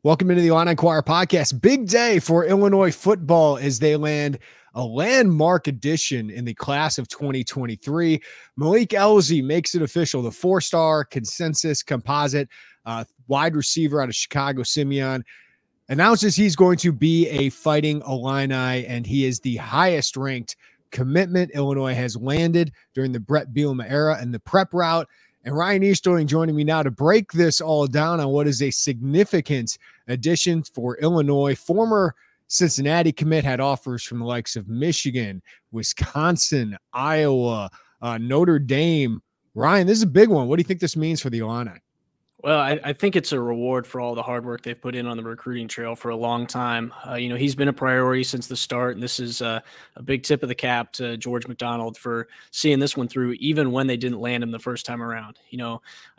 Welcome into the Illini Inquirer podcast. Big day for Illinois football as they land a landmark addition in the class of 2023. Malik Elzy makes it official. The four-star consensus composite wide receiver out of Chicago Simeon announces he's going to be a Fighting Illini, and he is the highest ranked commitment Illinois has landed during the Brett Bielema era and the prep route. And Ryan Easterling joining me now to break this all down on what is a significant addition for Illinois. Former Cincinnati commit had offers from the likes of Michigan, Wisconsin, Iowa, Notre Dame. Ryan, this is a big one. What do you think this means for the Illini? Well, I think it's a reward for all the hard work they've put in on the recruiting trail for a long time. He's been a priority since the start, and this is a big tip of the cap to George McDonald for seeing this one through, even when they didn't land him the first time around.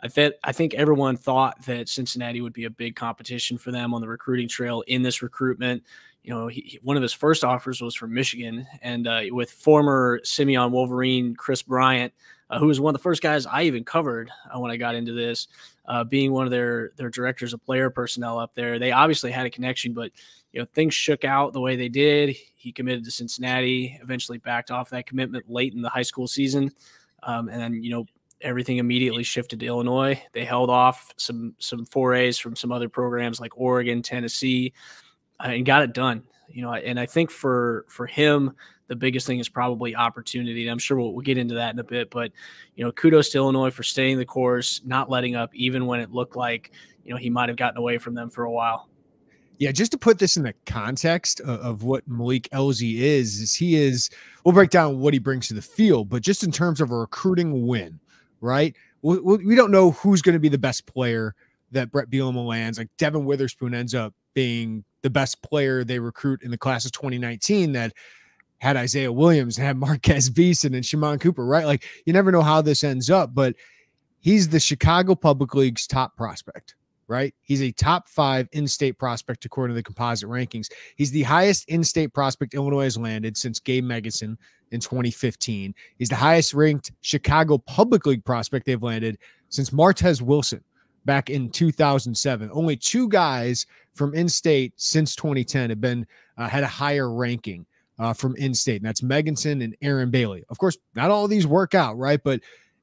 I think everyone thought that Cincinnati would be a big competition for them on the recruiting trail in this recruitment. One of his first offers was from Michigan, and with former Simeon Wolverine Chris Bryant, who was one of the first guys I even covered when I got into this, being one of their directors of player personnel up there. They obviously had a connection, but things shook out the way they did. He committed to Cincinnati, eventually backed off that commitment late in the high school season, and then everything immediately shifted to Illinois. They held off some forays from some other programs like Oregon, Tennessee, and got it done. And I think for him, the biggest thing is probably opportunity. And I'm sure we'll get into that in a bit, but kudos to Illinois for staying the course, not letting up, even when it looked like he might have gotten away from them for a while. Yeah, just to put this in the context of what Malik Elzy is we'll break down what he brings to the field, but just in terms of a recruiting win, right? We don't know who's going to be the best player that Brett Bielema lands. Like Devin Witherspoon ends up being the best player they recruit in the class of 2019 that had Isaiah Williams and had Marquez Beeson and Shimon Cooper, right? Like you never know how this ends up, but he's the Chicago Public League's top prospect, right? He's a top 5 in-state prospect according to the composite rankings. He's the highest in-state prospect Illinois has landed since Gabe Megginson in 2015. He's the highest ranked Chicago Public League prospect they've landed since Martez Wilson back in 2007. Only 2 guys from in-state since 2010 have been had a higher ranking from in-state, and that's Megginson and Aaron Bailey. Of course, not all of these work out, right? But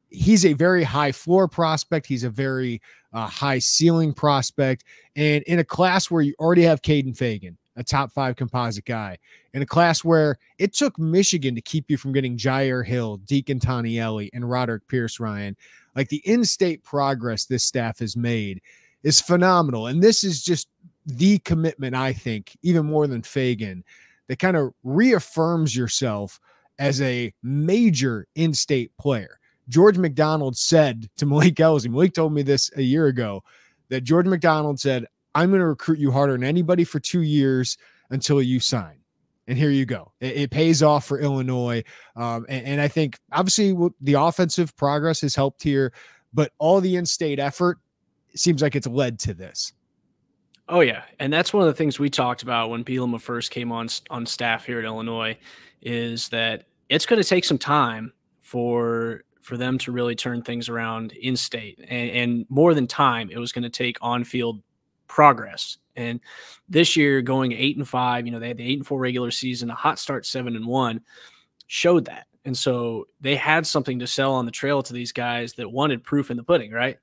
he's a very high floor prospect. He's a very high ceiling prospect. And in a class where you already have Caden Fagan, a top 5 composite guy, in a class where it took Michigan to keep you from getting Jair Hill, Deacon Tanielli, and Roderick Pierce, Ryan, like the in-state progress this staff has made is phenomenal. And this is just the commitment, I think, even more than Fagan, that kind of reaffirms yourself as a major in-state player. George McDonald said to Malik Elzy, Malik told me this a year ago, that George McDonald said, I'm going to recruit you harder than anybody for 2 years until you sign. And here you go. It pays off for Illinois. And I think obviously the offensive progress has helped here, but all the in-state effort seems like it's led to this. Oh, yeah. And that's one of the things we talked about when Bielema first came on staff here at Illinois, is that it's going to take some time for them to really turn things around in state. And more than time, it was going to take on-field progress. And this year, going 8-5, they had the 8-4 regular season, a hot start 7-1, showed that. And so they had something to sell on the trail to these guys that wanted proof in the pudding, right?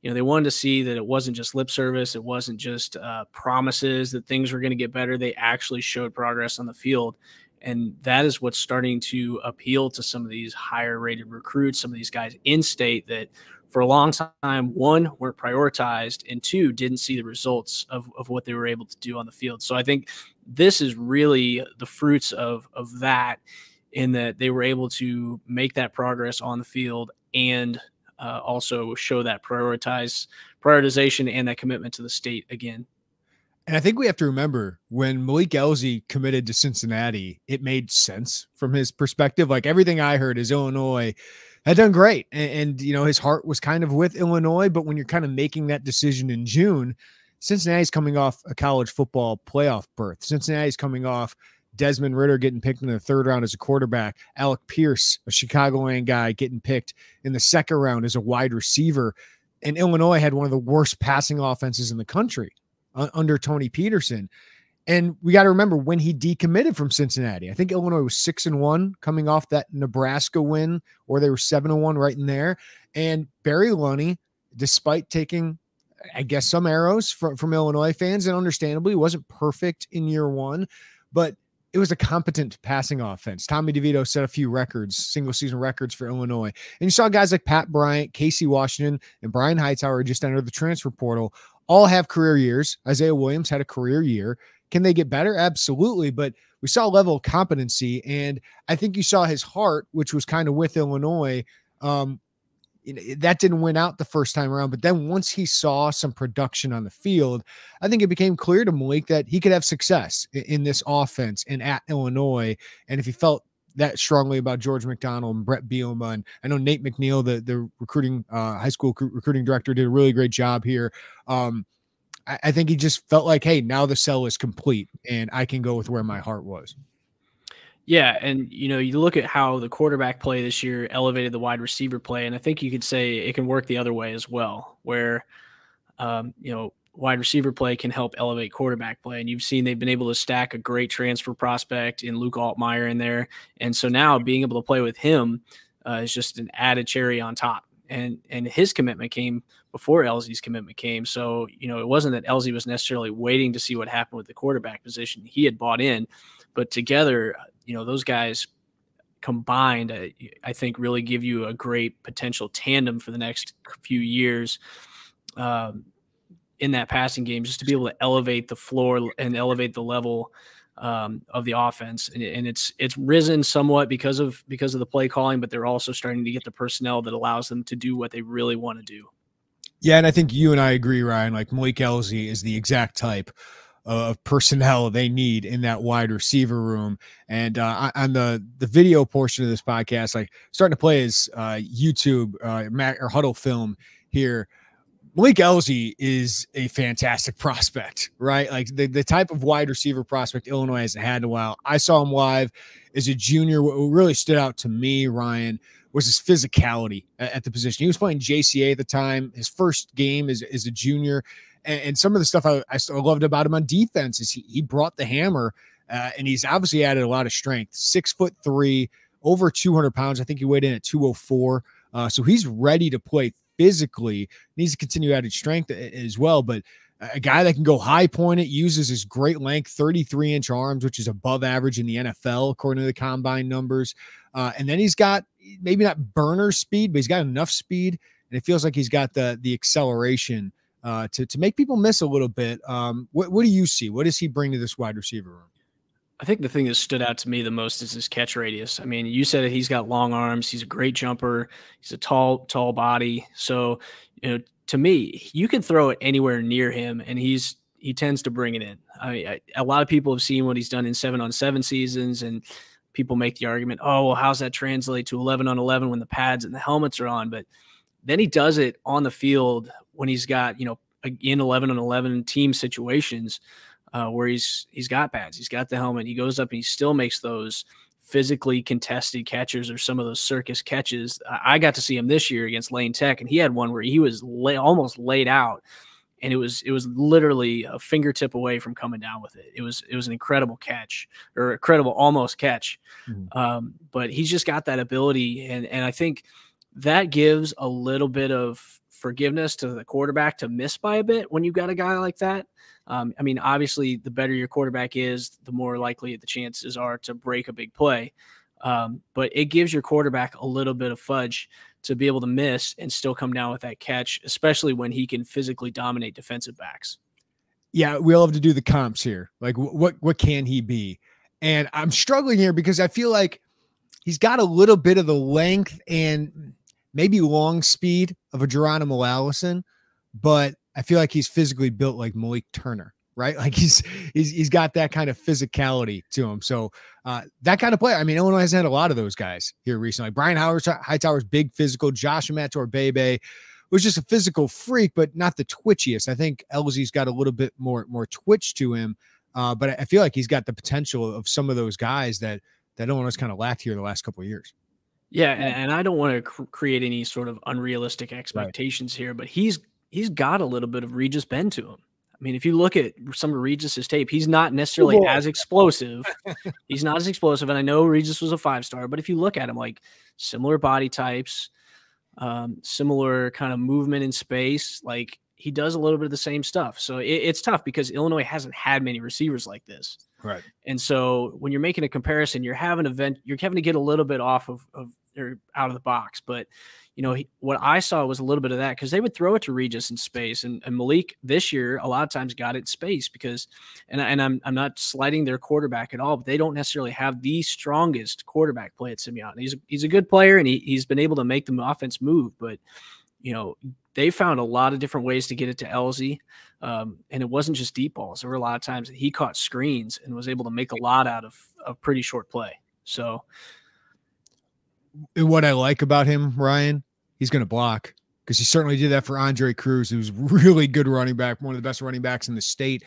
They wanted to see that it wasn't just lip service. It wasn't just promises that things were going to get better. They actually showed progress on the field. And that is what's starting to appeal to some of these higher rated recruits, some of these guys in state that for a long time, 1, weren't prioritized, and 2, didn't see the results of what they were able to do on the field. So I think this is really the fruits of that, in that they were able to make that progress on the field and also show that prioritization and that commitment to the state again. And I think we have to remember when Malik Elzy committed to Cincinnati, it made sense from his perspective. Like everything I heard is Illinois had done great. And his heart was kind of with Illinois, but when you're kind of making that decision in June, Cincinnati's coming off a college football playoff berth. Cincinnati's coming off Desmond Ridder getting picked in the 3rd round as a quarterback, Alec Pierce, a Chicagoland guy, getting picked in the 2nd round as a wide receiver. And Illinois had one of the worst passing offenses in the country under Tony Peterson. And we got to remember when he decommitted from Cincinnati. I think Illinois was 6-1 coming off that Nebraska win, or they were 7-1 right in there. And Barry Lunney, despite taking, I guess, some arrows from Illinois fans, and understandably, wasn't perfect in year one, but it was a competent passing offense. Tommy DeVito set a few records, single season records for Illinois. And you saw guys like Pat Bryant, Casey Washington, and Brian Hightower just entered the transfer portal, all have career years. Isaiah Williams had a career year. Can they get better? Absolutely. But we saw a level of competency, and I think you saw his heart, which was kind of with Illinois. That didn't win out the first time around, but then once he saw some production on the field, I think it became clear to Malik that he could have success in this offense and at Illinois. And if he felt that strongly about George McDonald and Brett Bielema, and I know Nate McNeil, the recruiting high school recruiting director, did a really great job here. I think he just felt like, hey, now the sell is complete and I can go with where my heart was. Yeah, and you look at how the quarterback play this year elevated the wide receiver play, and I think you could say it can work the other way as well, where wide receiver play can help elevate quarterback play. And you've seen they've been able to stack a great transfer prospect in Luke Altmaier in there, and so now being able to play with him is just an added cherry on top. And his commitment came before Elzy's commitment came, so it wasn't that Elzy was necessarily waiting to see what happened with the quarterback position. He had bought in, but together, those guys combined, I think, really give you a great potential tandem for the next few years in that passing game, just to be able to elevate the floor and elevate the level of the offense. And it's risen somewhat because of the play calling, but they're also starting to get the personnel that allows them to do what they really want to do. Yeah, and I think you and I agree, Ryan. Like, Malik Elzy is the exact type of personnel they need in that wide receiver room. And on the video portion of this podcast, like, starting to play his YouTube or Huddle film here, Malik Elzy is a fantastic prospect, right? Like, the type of wide receiver prospect Illinois hasn't had in a while. I saw him live as a junior. What really stood out to me, Ryan, was his physicality at the position. He was playing JCA at the time, his first game as a junior. And some of the stuff I loved about him on defense is he brought the hammer, and he's obviously added a lot of strength. 6'3", over 200 pounds. I think he weighed in at 204. So he's ready to play physically. Needs to continue adding strength as well. But a guy that can go high point it, uses his great length, 33-inch arms, which is above average in the NFL, according to the combine numbers. And then he's got maybe not burner speed, but he's got enough speed, and it feels like he's got the acceleration to make people miss a little bit. What do you see? What does he bring to this wide receiver room? I think the thing that stood out to me the most is his catch radius. I mean, you said that he's got long arms. He's a great jumper. He's a tall body. So, to me, you can throw it anywhere near him, and he tends to bring it in. A lot of people have seen what he's done in 7-on-7 seasons, and people make the argument, oh, well, how's that translate to 11-on-11 when the pads and the helmets are on? But then he does it on the field when he's got, in 11-on-11 team situations where he's got pads, he's got the helmet, he goes up and he still makes those physically contested catches, or some of those circus catches. I got to see him this year against Lane Tech, and he had one where he was almost laid out, and it was literally a fingertip away from coming down with it. It was an incredible catch, or incredible almost catch. But he's just got that ability, and I think that gives a little bit of forgiveness to the quarterback to miss by a bit when you've got a guy like that. I mean, obviously, the better your quarterback is, the more likely the chances are to break a big play. But it gives your quarterback a little bit of fudge to be able to miss and still come down with that catch, especially when he can physically dominate defensive backs. Yeah, we'll have to do the comps here. Like, what can he be? And I'm struggling here because I feel like he's got a little bit of the length and maybe long speed of a Geronimo Allison, but I feel like he's physically built like Malik Turner, right? Like he's got that kind of physicality to him. So that kind of player. I mean, Illinois has had a lot of those guys here recently. Brian Hightower's big physical. Josh Amator-Bebe was just a physical freak, but not the twitchiest. I think Elzy's got a little bit more twitch to him, but I feel like he's got the potential of some of those guys that Illinois kind of lacked here the last couple of years. Yeah, and I don't want to create any sort of unrealistic expectations here, but he's got a little bit of Regis Bend to him. I mean, if you look at some of Regis's tape, he's not necessarily as explosive. He's not as explosive. And I know Regis was a 5-star, but if you look at him, like similar body types, similar kind of movement in space, like he does a little bit of the same stuff. So it's tough because Illinois hasn't had many receivers like this. Right. And so when you're making a comparison, you're having to get a little bit off of or out of the box. But, you know, what I saw was a little bit of that because they would throw it to Regis in space. And Malik this year, a lot of times got it in space because, and I'm not slighting their quarterback at all, but they don't necessarily have the strongest quarterback play at Simeon. He's a good player and he's been able to make the offense move. But, you know, they found a lot of different ways to get it to Elzy. And it wasn't just deep balls. There were a lot of times that he caught screens and was able to make a lot out of a pretty short play. So what I like about him, Ryan, he's going to block because he certainly did that for Andre Cruz, who's really good running back, one of the best running backs in the state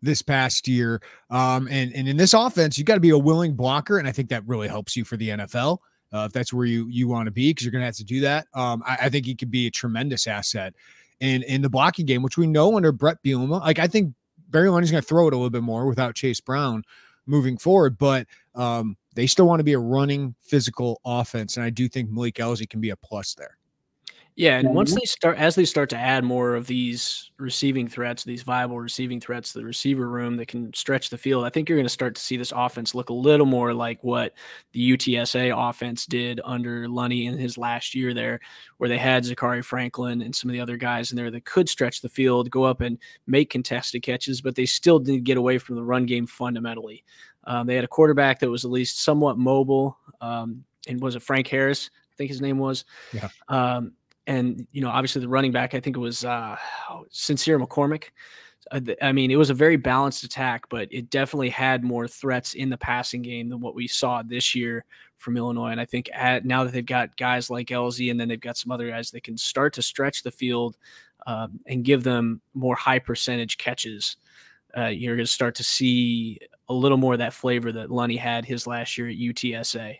this past year. And in this offense, you got to be a willing blocker. And I think that really helps you for the NFL. If that's where you want to be, because you're going to have to do that. I think he could be a tremendous asset in the blocking game, which we know under Brett Bielema. Like, I think Barry Lundy's going to throw it a little bit more without Chase Brown moving forward, but they still want to be a running physical offense. And I do think Malik Elzy can be a plus there. Yeah, and as they start to add more of these receiving threats, these viable receiving threats to the receiver room that can stretch the field, I think you're going to start to see this offense look a little more like what the UTSA offense did under Lunny in his last year there, where they had Zachary Franklin and some of the other guys in there that could stretch the field, go up and make contested catches, but they still didn't get away from the run game fundamentally. They had a quarterback that was at least somewhat mobile, and was it Frank Harris? I think his name was. Yeah. And, you know, obviously the running back, I think it was Sincere McCormick. I mean, it was a very balanced attack, but it definitely had more threats in the passing game than what we saw this year from Illinois. And I think now that they've got guys like Elzy and then they've got some other guys that can start to stretch the field and give them more high percentage catches, you're going to start to see a little more of that flavor that Lunny had his last year at UTSA.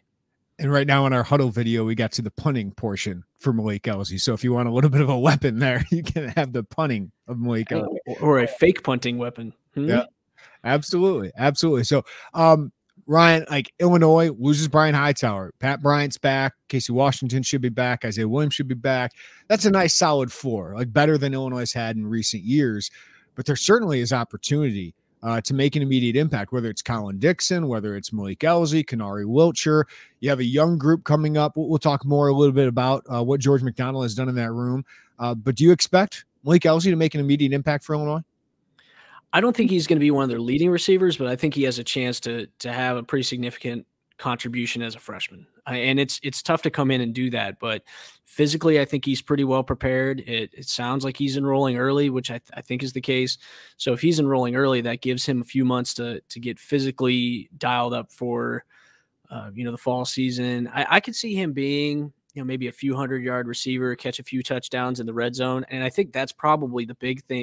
And right now in our huddle video, we got to the punting portion for Malik Elzy. So if you want a little bit of a weapon there, you can have the punting of Malik Elzy. Or a fake punting weapon. Yeah, absolutely. Absolutely. So, Ryan, like Illinois loses Brian Hightower. Pat Bryant's back. Casey Washington should be back. Isaiah Williams should be back. That's a nice solid floor, like better than Illinois has had in recent years. But there certainly is opportunity to make an immediate impact, whether it's Colin Dixon, whether it's Malik Elzy, Kanari Wiltshire. You have a young group coming up. We'll talk more a little bit about what George McDonald has done in that room. But do you expect Malik Elzy to make an immediate impact for Illinois? I don't think he's going to be one of their leading receivers, but I think he has a chance to have a pretty significant contribution as a freshman. And it's tough to come in and do that, but physically, I think he's pretty well prepared. It sounds like he's enrolling early, which I think is the case. So if he's enrolling early, that gives him a few months to get physically dialed up for, the fall season. I could see him being, maybe a few 100-yard receiver, catch a few touchdowns in the red zone. And I think that's probably the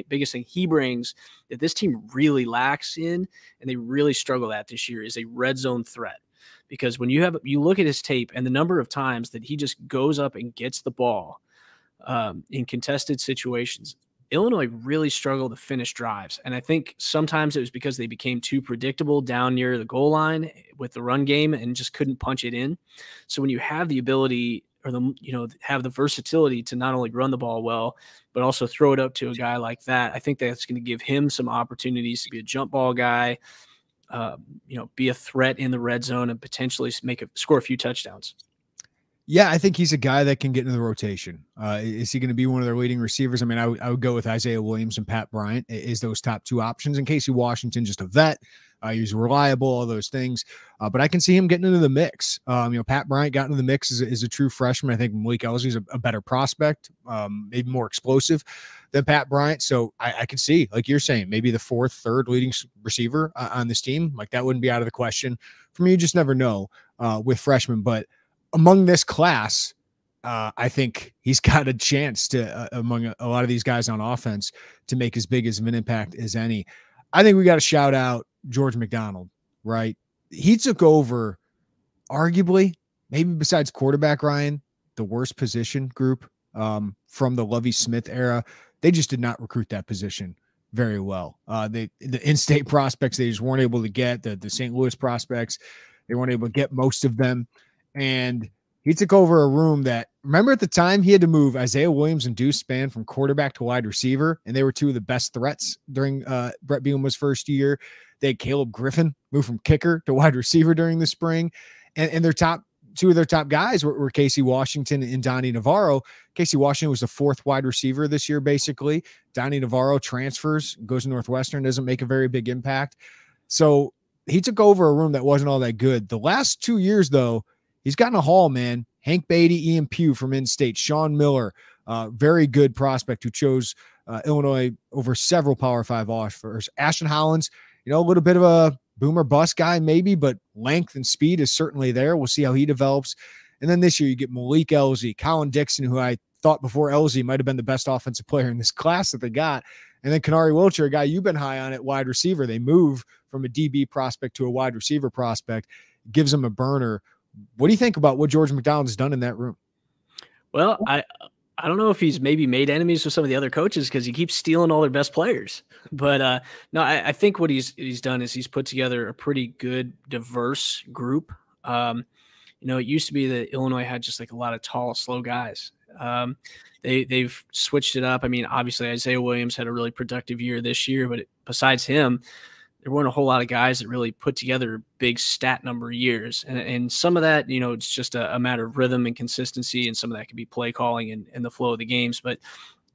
biggest thing he brings that this team really lacks in, and they really struggle at this year, is a red zone threat. Because when you look at his tape and the number of times that he just goes up and gets the ball in contested situations, Illinois really struggled to finish drives. And I think sometimes it was because they became too predictable down near the goal line with the run game and just couldn't punch it in. So when you have the ability or have the versatility to not only run the ball well, but also throw it up to a guy like that, I think that's going to give him some opportunities to be a jump ball guy, be a threat in the red zone and potentially score a few touchdowns. Yeah, I think he's a guy that can get into the rotation. Is he going to be one of their leading receivers? I mean, I would go with Isaiah Williams and Pat Bryant is those top two options. And Casey Washington, just a vet. He's reliable, all those things. But I can see him getting into the mix. Pat Bryant got into the mix as a true freshman. I think Malik Elzy is a better prospect, maybe more explosive than Pat Bryant. So I could see, like you're saying, maybe the third leading receiver on this team. Like that wouldn't be out of the question. For me, you just never know with freshmen. But among this class, I think he's got a chance to, among a lot of these guys on offense, to make as big as of an impact as any. I think we got to shout out George McDonald, right? He took over, arguably, maybe besides quarterback, Ryan, the worst position group from the Lovie Smith era. They just did not recruit that position very well. The in-state prospects they just weren't able to get, the St. Louis prospects, they weren't able to get most of them. And he took over a room that, remember at the time, he had to move Isaiah Williams and Deuce Spann from quarterback to wide receiver, and they were two of the best threats during Brett Bielema's first year. They had Caleb Griffin move from kicker to wide receiver during the spring, and two of their top guys were Casey Washington and Donnie Navarro. Casey Washington was the fourth wide receiver this year, basically. Donnie Navarro transfers, goes to Northwestern, doesn't make a very big impact. So he took over a room that wasn't all that good. The last 2 years, though, he's gotten a haul, man. Hank Beatty, Ian Pugh from in-state, Sean Miller, very good prospect who chose Illinois over several Power 5 offers. Ashton Hollins, a little bit of a boomer bust guy maybe, but length and speed is certainly there. We'll see how he develops. And then this year you get Malik Elzy, Colin Dixon, who I thought before Elzy might have been the best offensive player in this class that they got. And then Kanari Wilcher, a guy you've been high on at wide receiver. They move from a DB prospect to a wide receiver prospect, gives him a burner. What do you think about what George McDonald has done in that room? Well, I don't know if he's maybe made enemies with some of the other coaches because he keeps stealing all their best players. But no, I think what he's done is he's put together a pretty good, diverse group. It used to be that Illinois had just like a lot of tall, slow guys. They've switched it up. I mean, obviously Isaiah Williams had a really productive year this year, but besides him, there weren't a whole lot of guys that really put together big stat number years. And some of that, it's just a matter of rhythm and consistency. And some of that can be play calling and the flow of the games. But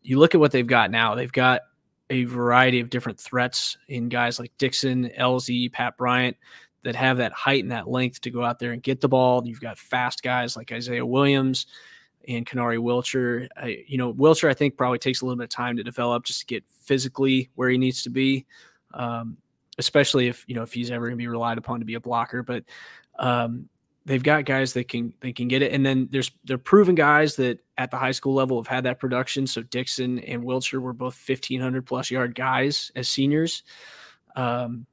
you look at what they've got now. They've got a variety of different threats in guys like Dixon, Elzy, Pat Bryant that have that height and that length to go out there and get the ball. You've got fast guys like Isaiah Williams and Kanari Wilcher. Wilcher, I think, probably takes a little bit of time to develop just to get physically where he needs to be. Especially if he's ever going to be relied upon to be a blocker, but they've got guys that can get it. And then they're proven guys that at the high school level have had that production. So Dixon and Wilcher were both 1,500 plus yard guys as seniors. And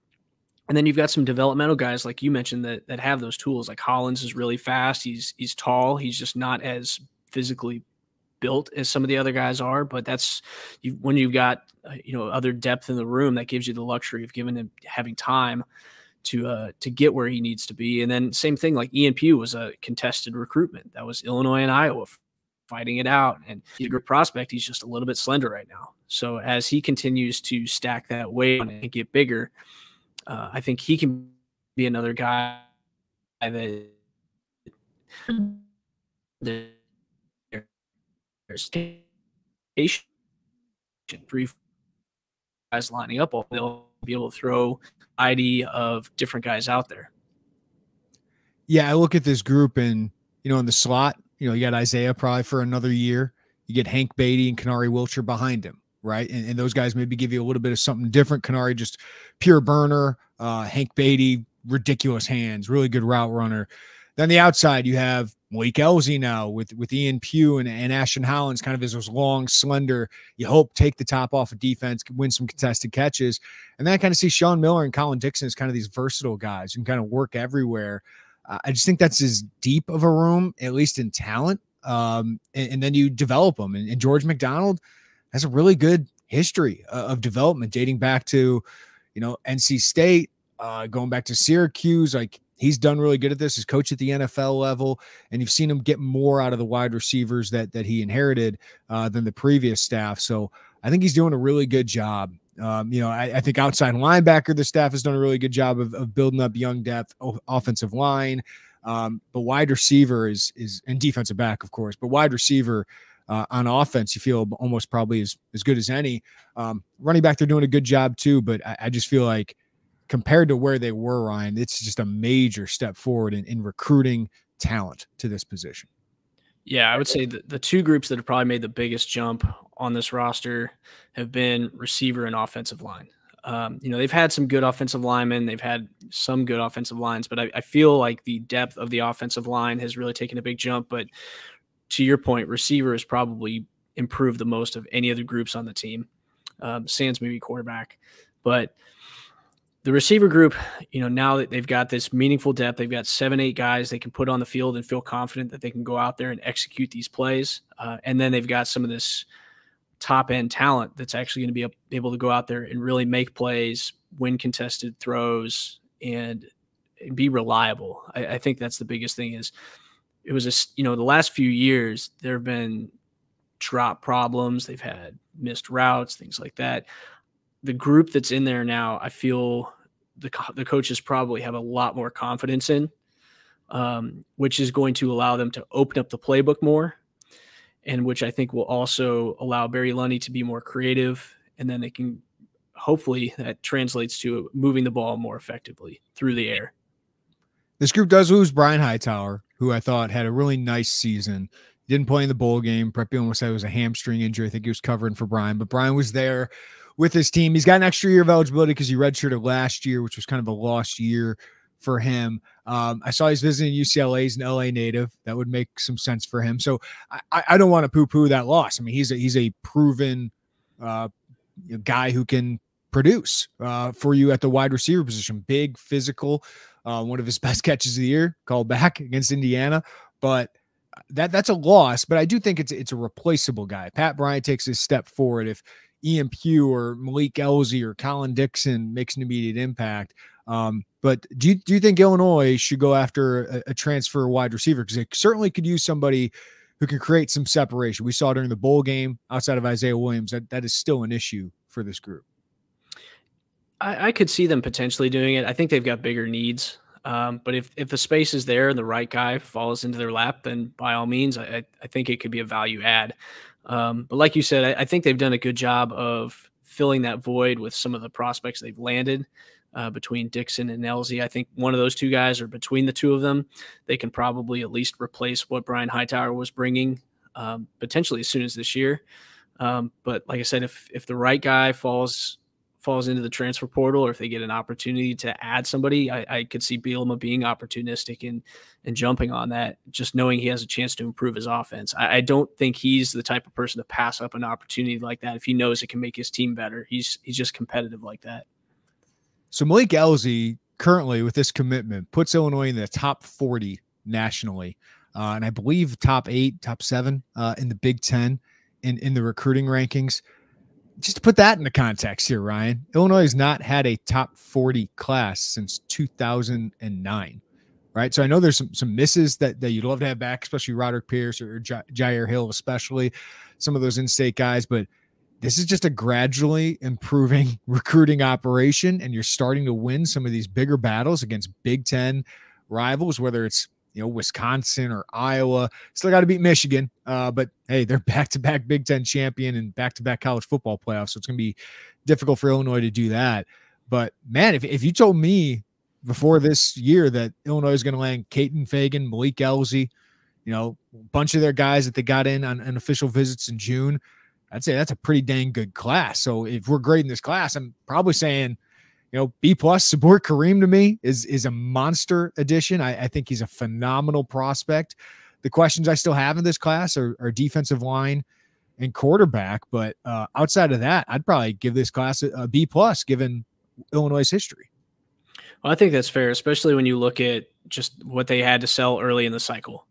then you've got some developmental guys, like you mentioned, that have those tools. Like Hollins is really fast. He's tall. He's just not as physically built as some of the other guys are, but that's when you've got other depth in the room, that gives you the luxury of having time to get where he needs to be. And then same thing, like Ian Pugh was a contested recruitment. That was Illinois and Iowa fighting it out, and he's a good prospect. He's just a little bit slender right now. So as he continues to stack that weight and get bigger, I think he can be another guy that there's 3 guys lining up, they'll be able to throw ID of different guys out there. Yeah, I look at this group and, in the slot, you got Isaiah probably for another year. You get Hank Beatty and Kanari Wilcher behind him, right? And those guys maybe give you a little bit of something different. Kanari just pure burner. Hank Beatty, ridiculous hands, really good route runner. Then the outside, you have Malik Elzy now with Ian Pugh and Ashton Hollins, kind of as those long, slender, you hope take the top off of defense, win some contested catches. And then I kind of see Sean Miller and Colin Dixon as kind of these versatile guys who can kind of work everywhere. I just think that's as deep of a room, at least in talent. And then you develop them. And George McDonald has a really good history of development dating back to, NC State, going back to Syracuse. Like, he's done really good at this as coach at the NFL level, and you've seen him get more out of the wide receivers that he inherited than the previous staff. So I think he's doing a really good job. I think outside linebacker, the staff has done a really good job of building up young depth, offensive line. But wide receiver is and defensive back, of course, but wide receiver on offense, you feel almost probably as good as any. Running back, they're doing a good job too, but I just feel like compared to where they were, Ryan, it's just a major step forward in recruiting talent to this position. Yeah, I would say the two groups that have probably made the biggest jump on this roster have been receiver and offensive line. They've had some good offensive linemen. They've had some good offensive lines, but I feel like the depth of the offensive line has really taken a big jump. But to your point, receiver has probably improved the most of any other groups on the team. Sans maybe quarterback. But the receiver group, now that they've got this meaningful depth, they've got 7-8 guys they can put on the field and feel confident that they can go out there and execute these plays. And then they've got some of this top end talent that's actually going to be able to go out there and really make plays, win contested throws, and be reliable. I think that's the biggest thing. Is it was the last few years there have been drop problems. They've had missed routes, things like that. The group that's in there now, I feel the coaches probably have a lot more confidence in, which is going to allow them to open up the playbook more, and which I think will also allow Barry Lundy to be more creative, and then they can hopefully that translates to moving the ball more effectively through the air. This group does lose Brian Hightower, who I thought had a really nice season. Didn't play in the bowl game. Preppy almost said it was a hamstring injury. I think he was covering for Brian, but Brian was there with his team. He's got an extra year of eligibility because he redshirted last year, which was kind of a lost year for him. I saw he's visiting UCLA. He's an LA native. That would make some sense for him. So I don't want to poo-poo that loss. I mean, he's a proven guy who can produce for you at the wide receiver position. Big, physical. One of his best catches of the year, called back against Indiana. But that's a loss. But I do think it's a replaceable guy. Pat Bryant takes a step forward. If Ian Pugh or Malik Elzy or Colin Dixon makes an immediate impact. But do you think Illinois should go after a transfer wide receiver? Because they certainly could use somebody who can create some separation. We saw during the bowl game outside of Isaiah Williams, that is still an issue for this group. I could see them potentially doing it. I think they've got bigger needs. But if the space is there and the right guy falls into their lap, then by all means, I think it could be a value add. But like you said, I think they've done a good job of filling that void with some of the prospects they've landed between Dixon and Elzy. I think one of those two guys, or between the two of them, they can probably at least replace what Brian Hightower was bringing potentially as soon as this year. But like I said, if the right guy falls into the transfer portal, or if they get an opportunity to add somebody, I could see Bielema being opportunistic and jumping on that, just knowing he has a chance to improve his offense. I don't think he's the type of person to pass up an opportunity like that if he knows it can make his team better. He's just competitive like that. So Malik Elzy currently with this commitment puts Illinois in the top 40 nationally. And I believe top 8, top 7 in the Big Ten in the recruiting rankings. Just to put that into context here, Ryan, Illinois has not had a top 40 class since 2009, right? So I know there's some misses that you'd love to have back, especially Roderick Pierce or Jair Hill, especially some of those in-state guys. But this is just a gradually improving recruiting operation, and you're starting to win some of these bigger battles against Big Ten rivals, whether it's Wisconsin or Iowa. Still got to beat Michigan. But hey, they're back-to-back Big Ten champion and back-to-back college football playoffs. So it's going to be difficult for Illinois to do that. But man, if you told me before this year that Illinois is going to land Caden Fagan, Malik Elzy, a bunch of their guys that they got in on official visits in June, I'd say that's a pretty dang good class. So if we're grading this class, I'm probably saying, B+. Sabur Kareem to me is a monster addition. I think he's a phenomenal prospect. The questions I still have in this class are defensive line and quarterback. But outside of that, I'd probably give this class a B+, given Illinois' history. Well, I think that's fair, especially when you look at just what they had to sell early in the cycle.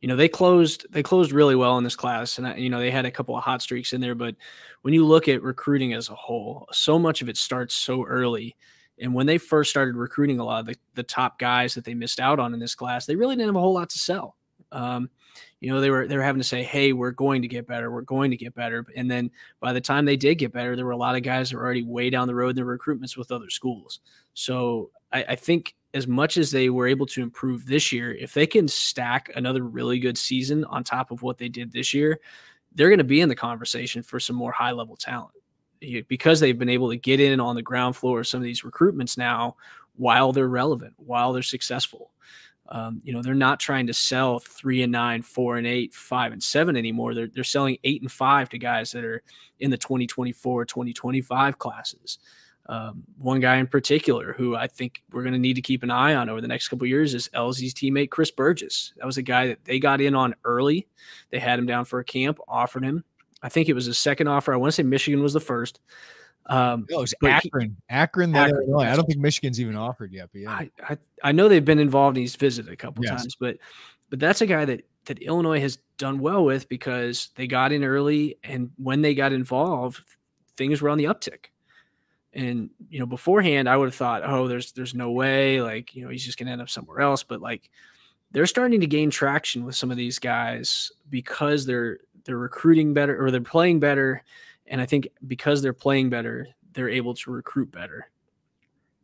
They closed really well in this class, and they had a couple of hot streaks in there. But when you look at recruiting as a whole, so much of it starts so early. And when they first started recruiting a lot of the top guys that they missed out on in this class, they really didn't have a whole lot to sell. They were having to say, hey, we're going to get better. We're going to get better. And then by the time they did get better, there were a lot of guys that were already way down the road in their recruitments with other schools. So I think as much as they were able to improve this year, if they can stack another really good season on top of what they did this year, they're going to be in the conversation for some more high-level talent, because they've been able to get in on the ground floor of some of these recruitments now while they're relevant, while they're successful. They're not trying to sell 3-9, 4-8, 5-7 anymore. They're selling 8-5 to guys that are in the 2024, 2025 classes. One guy in particular who I think we're going to need to keep an eye on over the next couple of years is Elzy's teammate, Chris Burgess. That was a guy that they got in on early. They had him down for a camp, offered him. I think it was his second offer. I want to say Michigan was the first. It was Akron. Akron. I don't think Michigan's even offered yet. But yeah, I know they've been involved and he's visited a couple times, but that's a guy that that Illinois has done well with because they got in early, and when they got involved, things were on the uptick. And, beforehand, I would have thought, oh, there's no way, like, he's just going to end up somewhere else. But like, they're starting to gain traction with some of these guys because they're recruiting better, or they're playing better. And I think because they're playing better, they're able to recruit better.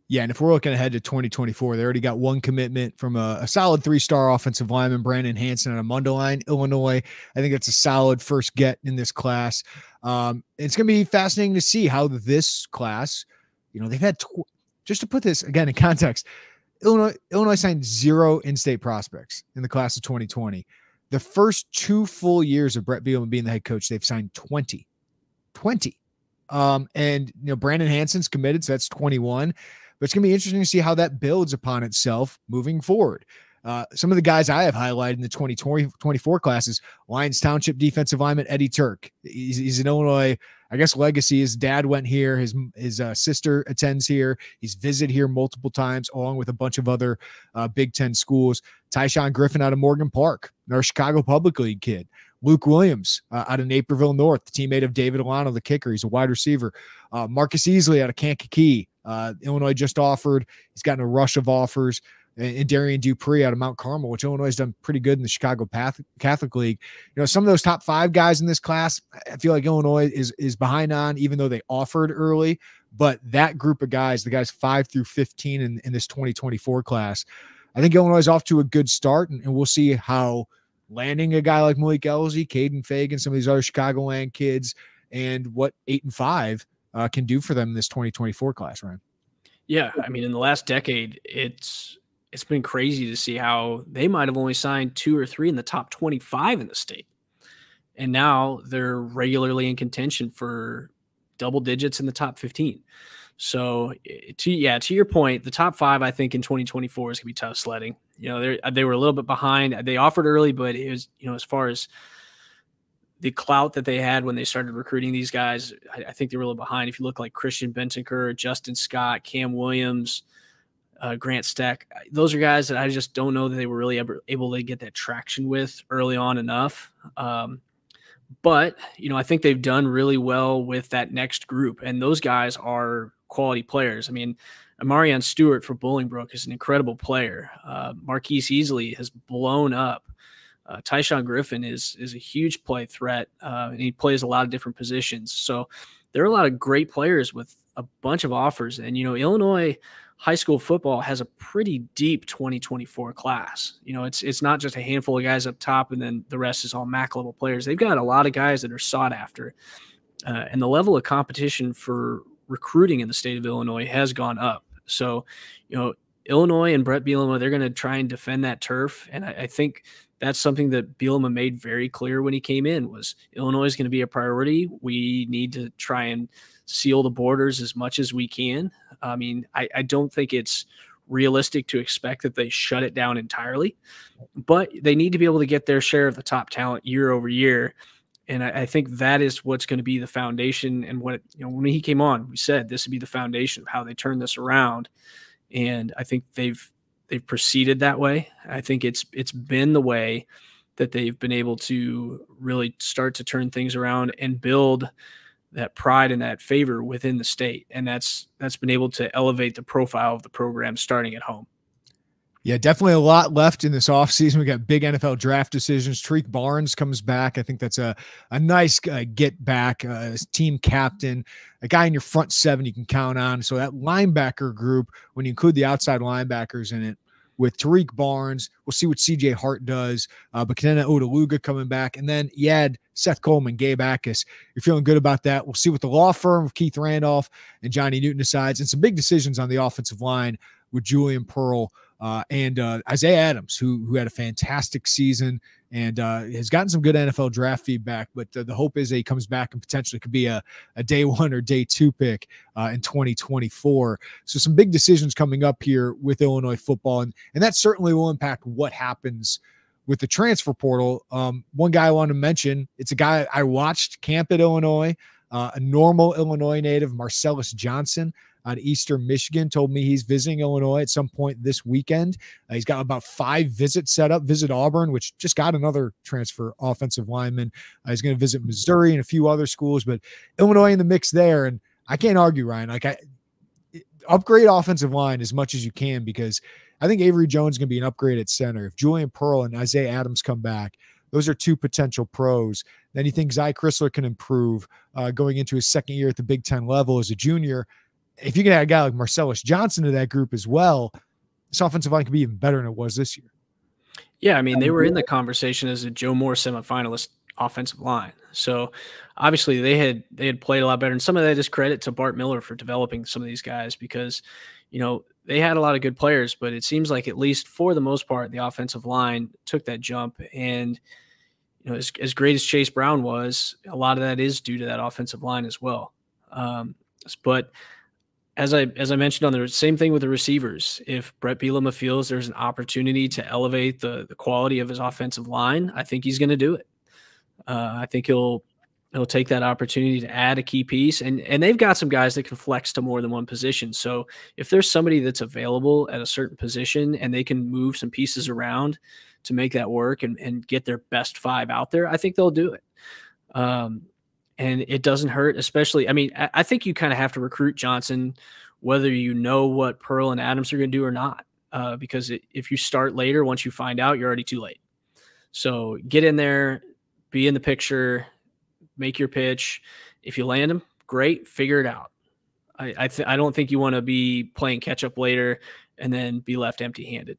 Yeah, and if we're looking ahead to 2024, they already got one commitment from a solid 3-star offensive lineman, Brandon Hansen, out of Mundelein, Illinois. I think that's a solid first get in this class. It's going to be fascinating to see how this class, they've had, just to put this again in context, Illinois signed 0 in-state prospects in the class of 2020. The first 2 full years of Brett Bielema being the head coach, they've signed 20. And Brandon Hansen's committed, so that's 21. But it's going to be interesting to see how that builds upon itself moving forward. Some of the guys I have highlighted in the 2024 classes, Lyons Township defensive lineman Eddie Turk. He's an Illinois, I guess, legacy. His dad went here. His sister attends here. He's visited here multiple times, along with a bunch of other Big Ten schools. Tyshawn Griffin out of Morgan Park, our Chicago Public League kid. Luke Williams out of Naperville North, the teammate of David Alano, the kicker. He's a wide receiver. Marcus Easley out of Kankakee. Illinois just offered. He's gotten a rush of offers. And Darian Dupree out of Mount Carmel, which Illinois has done pretty good in the Chicago Catholic League. Some of those top 5 guys in this class, I feel like Illinois is behind on, even though they offered early. But that group of guys, the guys 5 through 15 in this 2024 class, I think Illinois is off to a good start, and we'll see how landing a guy like Malik Elzy, Caden Fagan, some of these other Chicagoland kids, and what 8 and 5 can do for them in this 2024 class, Ryan. Yeah, I mean, in the last decade, it's been crazy to see how they might have only signed 2 or 3 in the top 25 in the state. And now they're regularly in contention for double digits in the top 15. So to your point, the top 5, I think in 2024 is gonna be tough sledding. They were a little bit behind. They offered early, but it was, as far as the clout that they had when they started recruiting these guys, I think they were a little behind. If you look like Christian Bentancur, Justin Scott, Cam Williams, Grant Steck, those are guys that I just don't know that they were really ever able to get that traction with early on enough. But, I think they've done really well with that next group, and those guys are quality players. I mean, Amarian Stewart for Bolingbrook is an incredible player. Marquise Easley has blown up. Tyshawn Griffin is a huge play threat, and he plays a lot of different positions. So there are a lot of great players with a bunch of offers. And, Illinois high school football has a pretty deep 2024 class. It's not just a handful of guys up top and then the rest is all MAC level players. They've got a lot of guys that are sought after. And the level of competition for recruiting in the state of Illinois has gone up. So, Illinois and Brett Bielema, they're going to try and defend that turf. And I think that's something that Bielema made very clear when he came in, was Illinois is going to be a priority. We need to try and seal the borders as much as we can. I mean, I don't think it's realistic to expect that they shut it down entirely, but they need to be able to get their share of the top talent year over year. And I think that is what's going to be the foundation. And when he came on, we said this would be the foundation of how they turn this around. And I think they've proceeded that way. I think it's been the way that they've been able to really start to turn things around and build that pride and that favor within the state. And that's been able to elevate the profile of the program starting at home. Yeah, definitely a lot left in this offseason. We got big NFL draft decisions. Tariq Barnes comes back. I think that's a nice get back, team captain, a guy in your front 7 you can count on. So that linebacker group, when you include the outside linebackers in it, with Tariq Barnes, we'll see what CJ Hart does. But Kenena Odaluga coming back. And then you add Seth Coleman, Gabe Ackus. You're feeling good about that. We'll see what the law firm of Keith Randolph and Johnny Newton decides. And some big decisions on the offensive line with Julian Pearl and Isaiah Adams, who had a fantastic season and has gotten some good NFL draft feedback. But the hope is that he comes back and potentially could be a day 1 or day 2 pick in 2024. So some big decisions coming up here with Illinois football. And that certainly will impact what happens with the transfer portal. One guy I want to mention, it's a guy I watched camp at Illinois, a normal Illinois native, Marcellus Johnson, out of Eastern Michigan, told me he's visiting Illinois at some point this weekend. He's got about 5 visits set up. Visit Auburn, which just got another transfer offensive lineman. He's going to visit Missouri and a few other schools, but Illinois in the mix there. And I can't argue, Ryan. Upgrade offensive line as much as you can, because I think Avery Jones is going to be an upgrade at center. If Julian Pearl and Isaiah Adams come back, those are 2 potential pros. Then you think Zy Chrysler can improve going into his second year at the Big Ten level as a junior. If you can add a guy like Marcellus Johnson to that group as well, this offensive line could be even better than it was this year. Yeah, I mean, they were in the conversation as a Joe Moore semifinalist offensive line. So obviously they had played a lot better. And some of that is credit to Bart Miller for developing some of these guys, because, they had a lot of good players, but it seems like, at least for the most part, the offensive line took that jump. And, as great as Chase Brown was, a lot of that is due to that offensive line as well. But as I mentioned on the same thing with the receivers, if Brett Bielema feels there's an opportunity to elevate the quality of his offensive line, I think he's going to do it. I think he'll take that opportunity to add a key piece, and they've got some guys that can flex to more than one position. So if there's somebody that's available at a certain position and they can move some pieces around to make that work and get their best 5 out there, I think they'll do it. And it doesn't hurt, especially, I think you kind of have to recruit Johnson, whether you know what Pearl and Adams are going to do or not, because if you start later, once you find out, you're already too late. So get in there, be in the picture, make your pitch. If you land them, great, figure it out. I don't think you want to be playing catch up later and then be left empty-handed.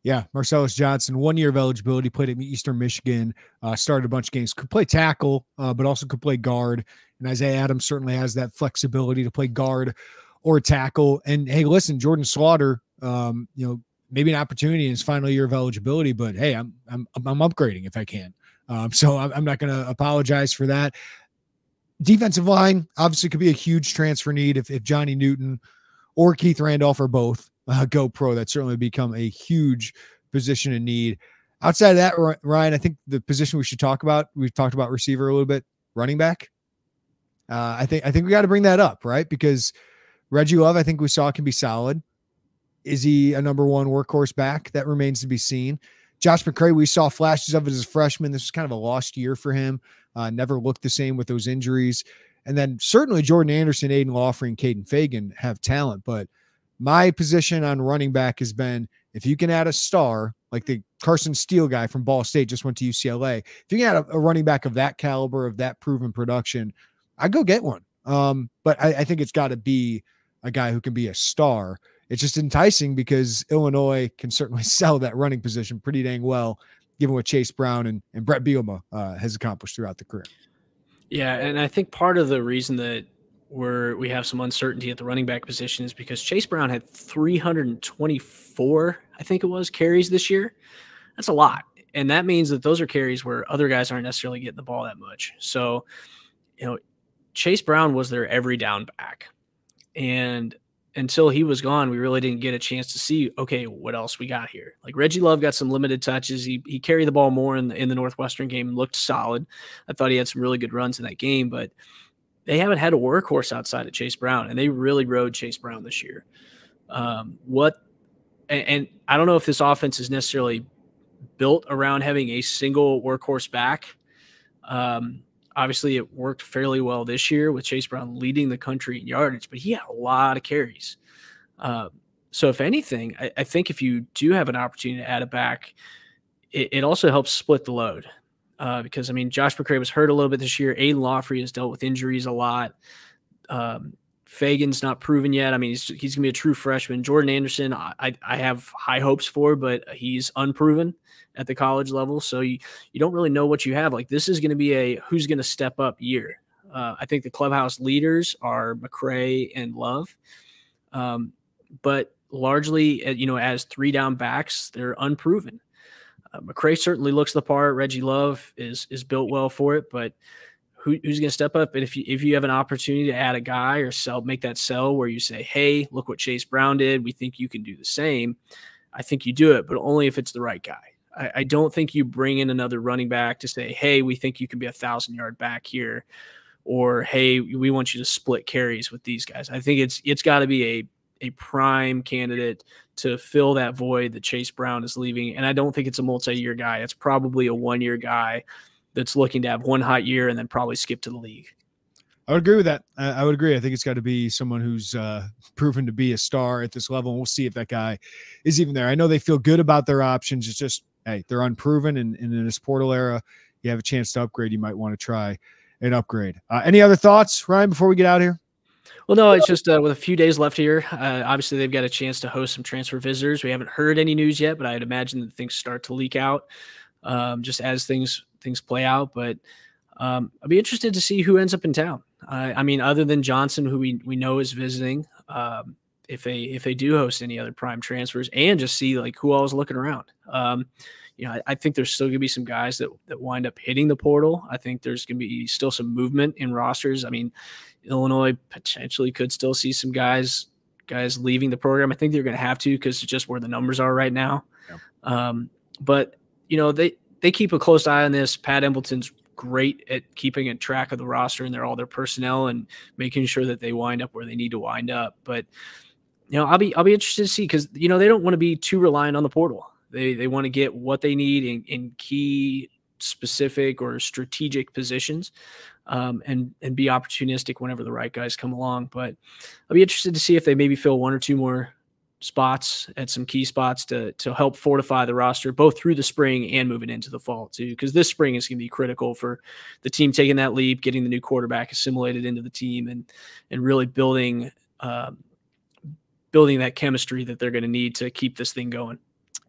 Yeah, Marcellus Johnson, 1 year of eligibility, played at Eastern Michigan, started a bunch of games, could play tackle, but also could play guard. And Isaiah Adams certainly has that flexibility to play guard or tackle. And hey, listen, Jordan Slaughter, maybe an opportunity in his final year of eligibility, but hey, I'm upgrading if I can. So I'm not going to apologize for that. Defensive line obviously could be a huge transfer need if Johnny Newton or Keith Randolph or both go pro. That certainly become a huge position in need. Outside of that, Ryan, I think the position we should talk about, we've talked about receiver a little bit, running back. I think we got to bring that up, right? Because Reggie Love, I think we saw, can be solid. Is he a number 1 workhorse back? That remains to be seen. Josh McCray, we saw flashes of it as a freshman. This was kind of a lost year for him. Never looked the same with those injuries. And then certainly Jordan Anderson, Aiden Lawfrey, and Caden Fagan have talent. But my position on running back has been, if you can add a star, like the Carson Steele guy from Ball State just went to UCLA, if you can add a running back of that caliber, of that proven production, I'd go get one. But I think it's got to be a guy who can be a star. It's just enticing because Illinois can certainly sell that running position pretty dang well, given what Chase Brown and Brett Bielema has accomplished throughout the career. Yeah, and I think part of the reason that we have some uncertainty at the running back position is because Chase Brown had 324, I think it was, carries this year. That's a lot. And that means that those are carries where other guys aren't necessarily getting the ball that much. So, Chase Brown was their every down back. And until he was gone, we really didn't get a chance to see, okay, what else we got here. Like Reggie Love got some limited touches. He carried the ball more in the Northwestern game and looked solid. I thought he had some really good runs in that game, but they haven't had a workhorse outside of Chase Brown, and they really rode Chase Brown this year. And I don't know if this offense is necessarily built around having a single workhorse back. Obviously, it worked fairly well this year with Chase Brown leading the country in yardage, but he had a lot of carries. So if anything, I think if you do have an opportunity to add a back, it also helps split the load. Because, Josh McCray was hurt a little bit this year. Aiden Lawfrey has dealt with injuries a lot. Fagan's not proven yet. He's going to be a true freshman. Jordan Anderson, I have high hopes for, but he's unproven at the college level. So you don't really know what you have. Like, this is going to be a who's going to step up year. I think the clubhouse leaders are McCray and Love. But largely, as 3 down backs, they're unproven. McCray certainly looks the part. Reggie Love is built well for it, but who's going to step up? And if you have an opportunity to add a guy or make that sell where you say, hey, look what Chase Brown did, we think you can do the same, I think you do it, but only if it's the right guy. I don't think you bring in another running back to say, hey, we think you can be 1,000-yard back here or, hey, we want you to split carries with these guys. I think it's got to be a prime candidate to fill that void that Chase Brown is leaving. And I don't think it's a multi-year guy. It's probably a one-year guy that's looking to have one hot year and then probably skip to the league. I would agree with that. I would agree. I think it's got to be someone who's proven to be a star at this level. And we'll see if that guy is even there. I know they feel good about their options. It's just, hey, they're unproven. And in this portal era, you have a chance to upgrade. You might want to try an upgrade. Any other thoughts, Ryan, before we get out here? Well, no, it's just with a few days left here. Obviously, they've got a chance to host some transfer visitors. We haven't heard any news yet, but I'd imagine that things start to leak out just as things play out. But I'd be interested to see who ends up in town. I mean, other than Johnson, who we know is visiting, if they do host any other prime transfers, and just see like who all is looking around. I think there's still going to be some guys that wind up hitting the portal. I think there's going to be still some movement in rosters. I mean, Illinois potentially could still see some guys leaving the program. I think they're going to have to because it's just where the numbers are right now. Yeah. But they keep a close eye on this. Pat Embleton's great at keeping a track of the roster and all their personnel and making sure that they wind up where they need to wind up. But I'll be interested to see, because they don't want to be too reliant on the portal. They want to get what they need in key specific or strategic positions, and be opportunistic whenever the right guys come along. But I'll be interested to see if they maybe fill one or two more spots at some key spots to help fortify the roster, both through the spring and moving into the fall too, because this spring is going to be critical for the team taking that leap, getting the new quarterback assimilated into the team, and really building that chemistry that they're going to need to keep this thing going.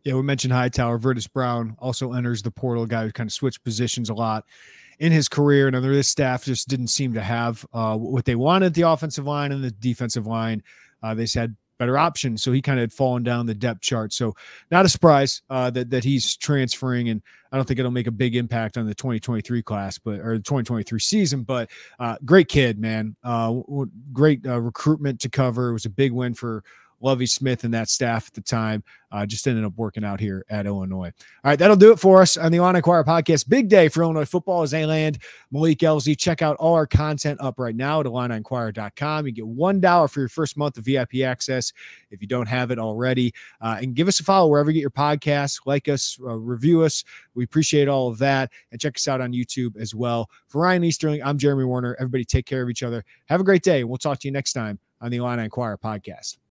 Yeah, we mentioned Hightower. Vertus Brown also enters the portal, a guy who kind of switched positions a lot in his career. And this staff just didn't seem to have what they wanted, the offensive line and the defensive line. They just had better options. So he kind of had fallen down the depth chart. So not a surprise that he's transferring. And I don't think it'll make a big impact on the 2023 class, or the 2023 season, but great kid, man. Great recruitment to cover. It was a big win for Lovie Smith and that staff at the time. Just ended up working out here at Illinois. All right, that'll do it for us on the Illini Inquirer podcast. Big day for Illinois football as they land Malik Elzy. Check out all our content up right now at IlliniInquirer.com. You get $1 for your first month of VIP access if you don't have it already. And give us a follow wherever you get your podcasts. Like us, review us. We appreciate all of that. And check us out on YouTube as well. For Ryan Easterling, I'm Jeremy Werner. Everybody take care of each other. Have a great day. We'll talk to you next time on the Illini Inquirer podcast.